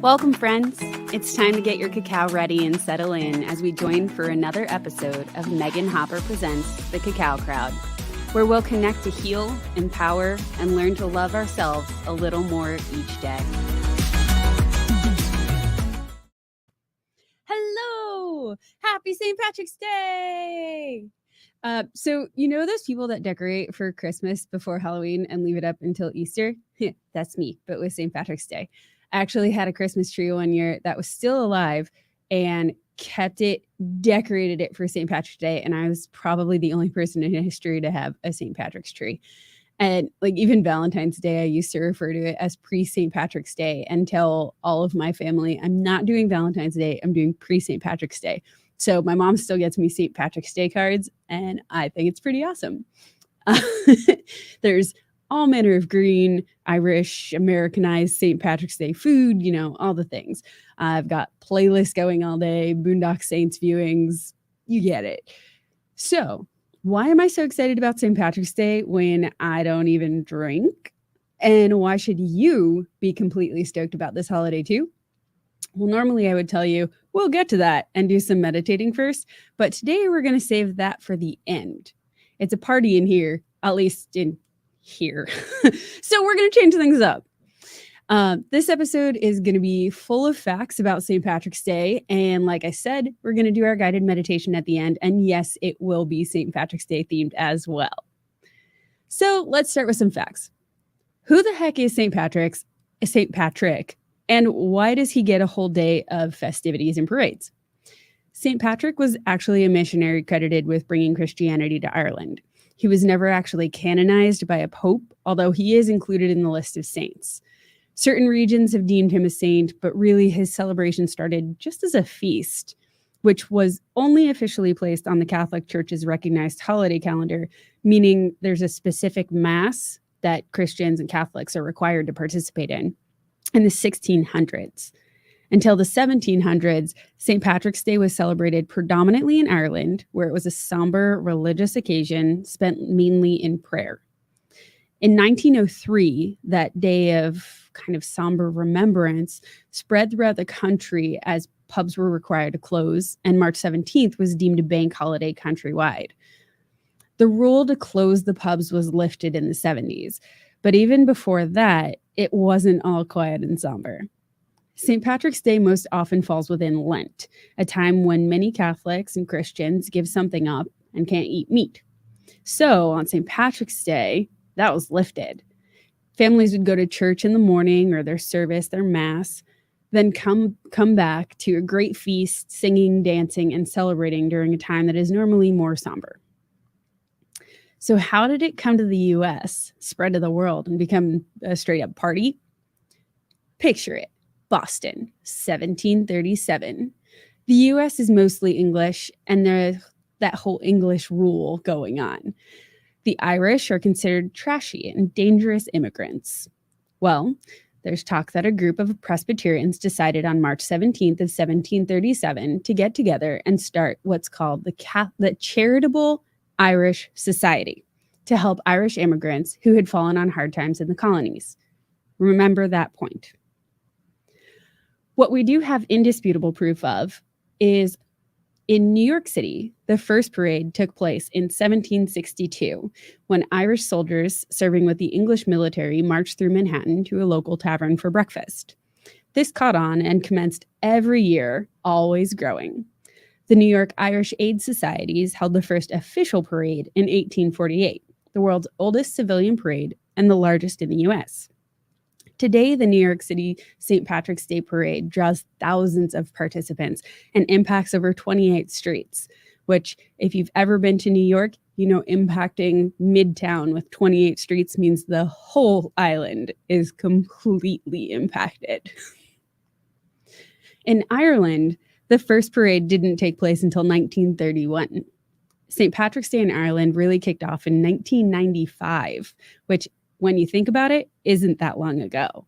Welcome, friends. It's time to get your cacao ready and settle in as we join for another episode of Megan Hopper Presents The Cacao Crowd, where we'll connect to heal, empower, and learn to love ourselves a little more each day. Hello! Happy St. Patrick's Day! So you know those people that decorate for Christmas before Halloween and leave it up until Easter? That's me, but with St. Patrick's Day. I actually had a Christmas tree one year that was still alive and decorated it for St. Patrick's Day. And I was probably the only person in history to have a St. Patrick's tree. And like even Valentine's Day, I used to refer to it as pre-St. Patrick's Day and tell all of my family, I'm not doing Valentine's Day, I'm doing pre-St. Patrick's Day. So my mom still gets me St. Patrick's Day cards, and I think it's pretty awesome. There's all manner of green, Irish, Americanized St. Patrick's Day food, you know, all the things. I've got playlists going all day, Boondock Saints viewings, you get it. So why am I so excited about St. Patrick's Day when I don't even drink? And why should you be completely stoked about this holiday too? Well, normally I would tell you, we'll get to that and do some meditating first, but today we're going to save that for the end. It's a party in here, at least in here. So we're going to change things up. This episode is going to be full of facts about St. Patrick's Day. And like I said, we're going to do our guided meditation at the end. And yes, it will be St. Patrick's Day themed as well. So let's start with some facts. Who the heck is St. Patrick? And why does he get a whole day of festivities and parades? St. Patrick was actually a missionary credited with bringing Christianity to Ireland. He was never actually canonized by a pope, although he is included in the list of saints. Certain regions have deemed him a saint, but really his celebration started just as a feast, which was only officially placed on the Catholic Church's recognized holiday calendar, meaning there's a specific mass that Christians and Catholics are required to participate in the 1600s. Until the 1700s, St. Patrick's Day was celebrated predominantly in Ireland, where it was a somber religious occasion spent mainly in prayer. In 1903, that day of kind of somber remembrance spread throughout the country as pubs were required to close, and March 17th was deemed a bank holiday countrywide. The rule to close the pubs was lifted in the 70s, but even before that, it wasn't all quiet and somber. St. Patrick's Day most often falls within Lent, a time when many Catholics and Christians give something up and can't eat meat. So on St. Patrick's Day, that was lifted. Families would go to church in the morning or their service, their mass, then come back to a great feast, singing, dancing, and celebrating during a time that is normally more somber. So how did it come to the U.S., spread to the world, and become a straight-up party? Picture it. Boston, 1737. The U.S. is mostly English, and there's that whole English rule going on. The Irish are considered trashy and dangerous immigrants. Well, there's talk that a group of Presbyterians decided on March 17th of 1737 to get together and start what's called the Charitable Irish Society to help Irish immigrants who had fallen on hard times in the colonies. Remember that point. What we do have indisputable proof of is in New York City, the first parade took place in 1762 when Irish soldiers serving with the English military marched through Manhattan to a local tavern for breakfast. This caught on and commenced every year, always growing. The New York Irish Aid Societies held the first official parade in 1848, the world's oldest civilian parade and the largest in the U.S. Today, the New York City St. Patrick's Day Parade draws thousands of participants and impacts over 28 streets, which, if you've ever been to New York, you know impacting Midtown with 28 streets means the whole island is completely impacted. In Ireland, the first parade didn't take place until 1931. St. Patrick's Day in Ireland really kicked off in 1995, which, when you think about it, isn't that long ago,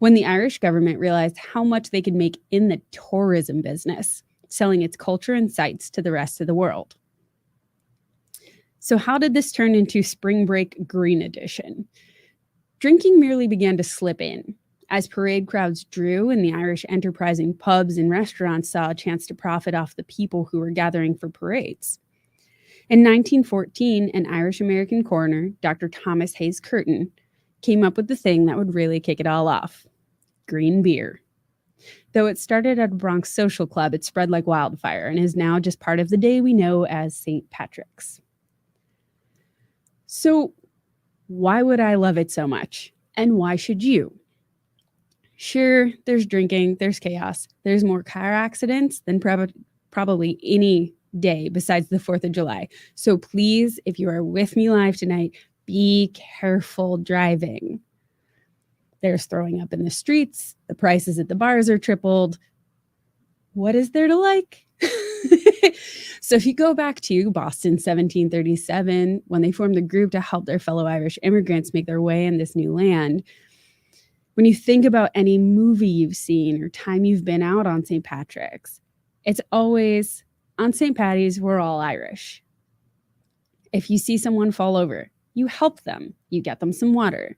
when the Irish government realized how much they could make in the tourism business, selling its culture and sights to the rest of the world. So how did this turn into Spring Break Green Edition? Drinking merely began to slip in. As parade crowds drew and the Irish enterprising pubs and restaurants saw a chance to profit off the people who were gathering for parades. In 1914, an Irish American coroner, Dr. Thomas Hayes Curtin, came up with the thing that would really kick it all off: green beer. Though it started at a Bronx social club, it spread like wildfire and is now just part of the day we know as St. Patrick's. So, why would I love it so much? And why should you? Sure, there's drinking, there's chaos, there's more car accidents than probably any day besides the 4th of July. So please, if you are with me live tonight, be careful driving. There's throwing up in the streets, the prices at the bars are tripled. What is there to like? So if you go back to Boston 1737, when they formed the group to help their fellow Irish immigrants make their way in this new land, when you think about any movie you've seen or time you've been out on St. Patrick's, it's always, on St. Patty's, we're all Irish. If you see someone fall over, you help them, you get them some water.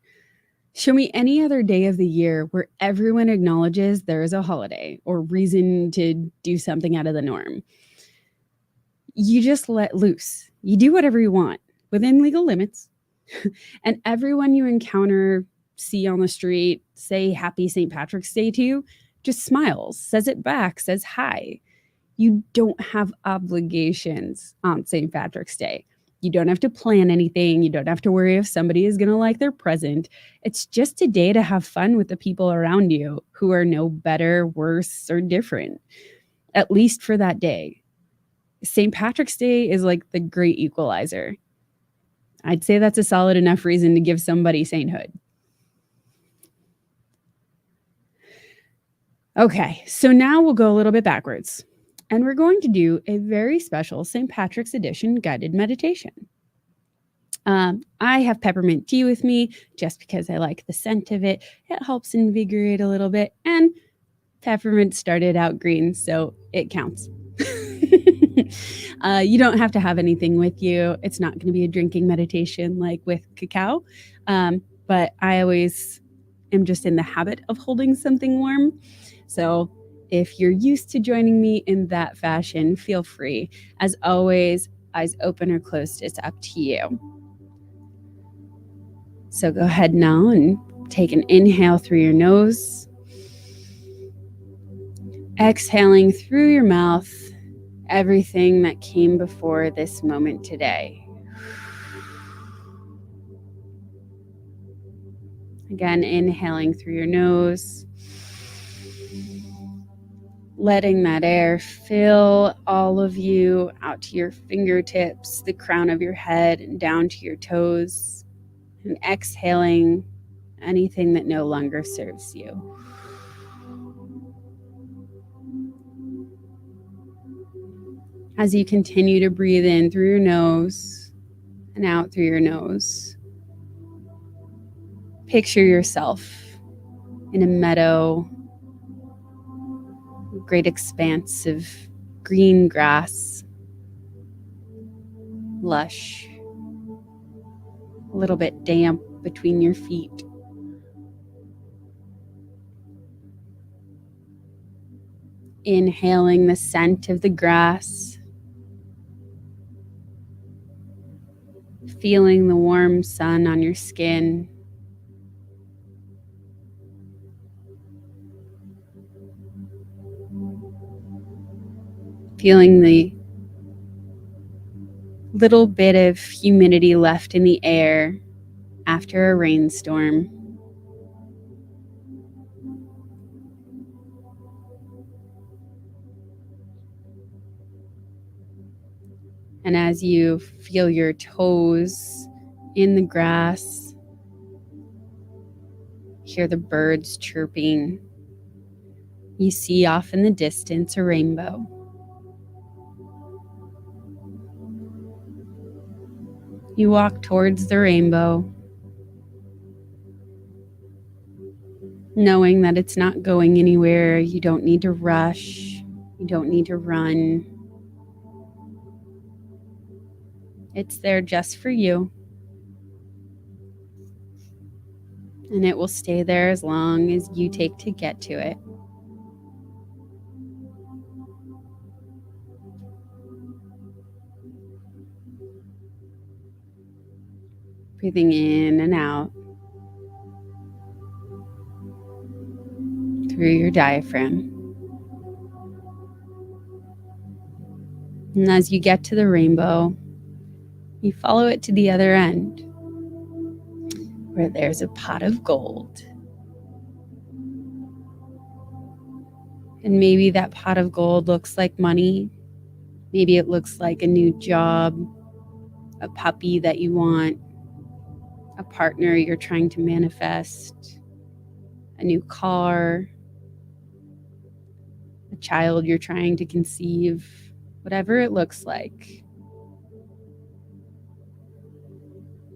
Show me any other day of the year where everyone acknowledges there is a holiday or reason to do something out of the norm. You just let loose. You do whatever you want within legal limits. And everyone you encounter, see on the street, say happy St. Patrick's Day to you, just smiles, says it back, says hi. You don't have obligations on St. Patrick's Day. You don't have to plan anything. You don't have to worry if somebody is going to like their present. It's just a day to have fun with the people around you who are no better, worse, or different, at least for that day. St. Patrick's Day is like the great equalizer. I'd say that's a solid enough reason to give somebody sainthood. Okay, so now we'll go a little bit backwards, and we're going to do a very special St. Patrick's edition guided meditation. I have peppermint tea with me just because I like the scent of it. It helps invigorate a little bit, and peppermint started out green, so it counts. You don't have to have anything with you. It's not going to be a drinking meditation like with cacao, but I always am just in the habit of holding something warm. So if you're used to joining me in that fashion, feel free. As always, eyes open or closed, it's up to you. So go ahead now and take an inhale through your nose, exhaling through your mouth everything that came before this moment today. Again, inhaling through your nose, letting that air fill all of you out to your fingertips, the crown of your head, and down to your toes, and exhaling anything that no longer serves you. As you continue to breathe in through your nose and out through your nose, picture yourself in a meadow, a great expanse of green grass, lush, a little bit damp between your feet. Inhaling the scent of the grass, feeling the warm sun on your skin, feeling the little bit of humidity left in the air after a rainstorm. And as you feel your toes in the grass, hear the birds chirping, you see off in the distance a rainbow. You walk towards the rainbow, knowing that it's not going anywhere. You don't need to rush. You don't need to run. It's there just for you. And it will stay there as long as you take to get to it. Breathing in and out through your diaphragm. And as you get to the rainbow, you follow it to the other end, where there's a pot of gold. And maybe that pot of gold looks like money. Maybe it looks like a new job, a puppy that you want, a partner you're trying to manifest, a new car, a child you're trying to conceive, whatever it looks like.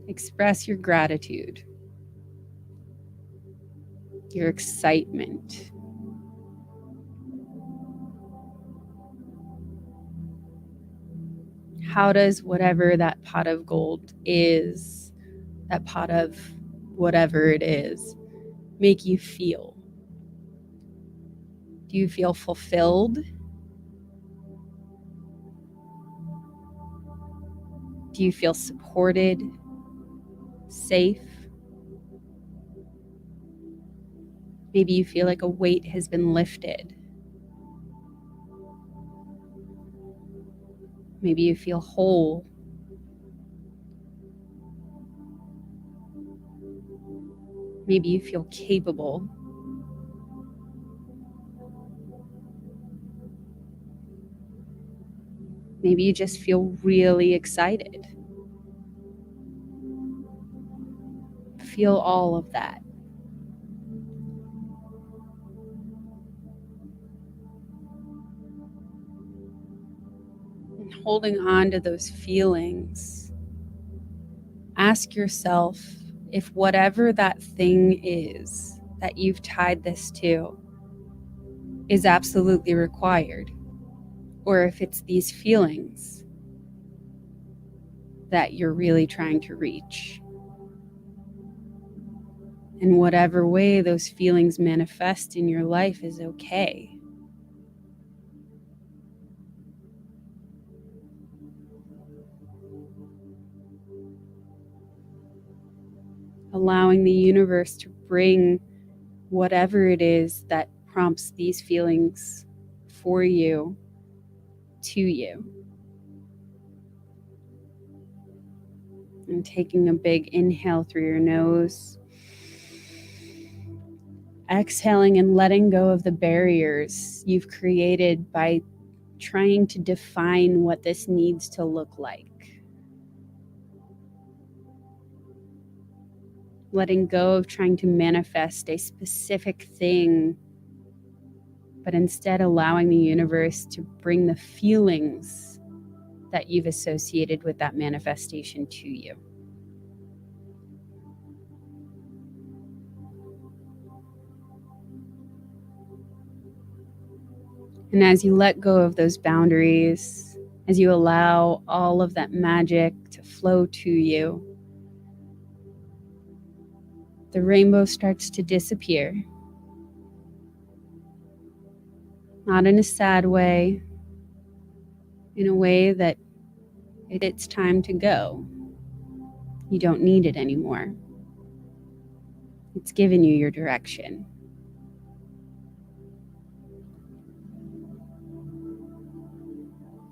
Express your gratitude, your excitement. How does whatever that pot of gold is, that pot of whatever it is, make you feel? Do you feel fulfilled? Do you feel supported, safe? Maybe you feel like a weight has been lifted. Maybe you feel whole. Maybe you feel capable. Maybe you just feel really excited. Feel all of that. And holding on to those feelings, ask yourself if whatever that thing is that you've tied this to is absolutely required, or if it's these feelings that you're really trying to reach. And whatever way those feelings manifest in your life is okay. Allowing the universe to bring whatever it is that prompts these feelings for you to you. And taking a big inhale through your nose. Exhaling and letting go of the barriers you've created by trying to define what this needs to look like. Letting go of trying to manifest a specific thing, but instead allowing the universe to bring the feelings that you've associated with that manifestation to you. And as you let go of those boundaries, as you allow all of that magic to flow to you, the rainbow starts to disappear. Not in a sad way, in a way that it's time to go. You don't need it anymore. It's given you your direction.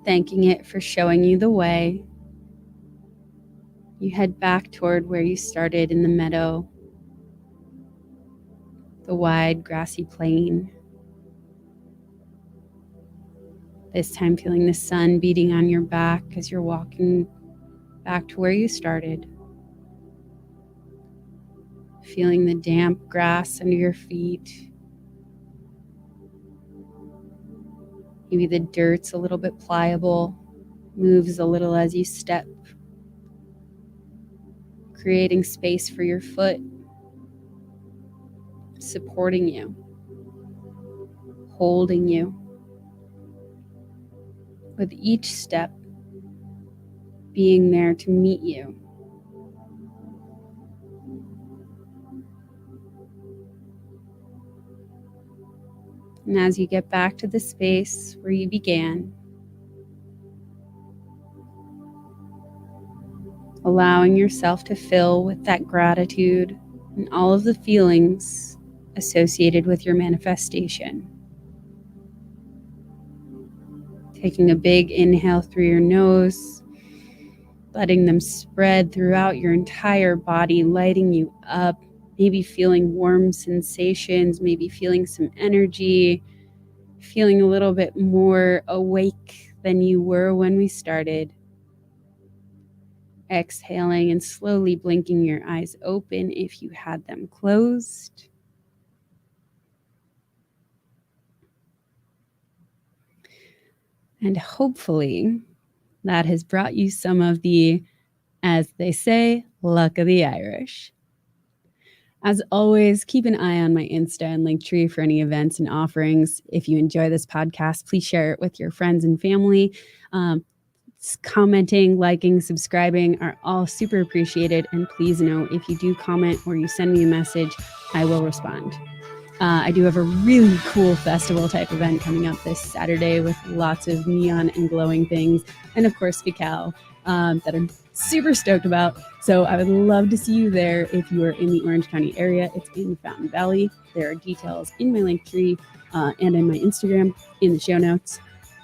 Thanking it for showing you the way, you head back toward where you started in the meadow, the wide grassy plain. This time feeling the sun beating on your back as you're walking back to where you started. Feeling the damp grass under your feet. Maybe the dirt's a little bit pliable, moves a little as you step, creating space for your foot, supporting you, holding you. With each step being there to meet you. And as you get back to the space where you began, allowing yourself to fill with that gratitude and all of the feelings associated with your manifestation. Taking a big inhale through your nose, letting them spread throughout your entire body, lighting you up, maybe feeling warm sensations, maybe feeling some energy, feeling a little bit more awake than you were when we started. Exhaling and slowly blinking your eyes open if you had them closed. And hopefully that has brought you some of the, as they say, luck of the Irish. As always, keep an eye on my Insta and Linktree for any events and offerings. If you enjoy this podcast, please share it with your friends and family. Commenting, liking, subscribing are all super appreciated. And please know, if you do comment or you send me a message, I will respond. I do have a really cool festival type event coming up this Saturday with lots of neon and glowing things, and of course cacao that I'm super stoked about. So I would love to see you there if you are in the Orange County area. It's in Fountain Valley. There are details in my Linktree and in my Instagram in the show notes.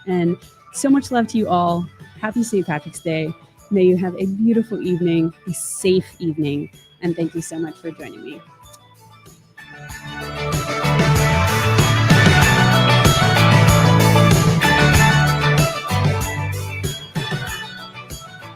And so much love to you all. Happy St. Patrick's Day. May you have a beautiful evening, a safe evening, and thank you so much for joining me.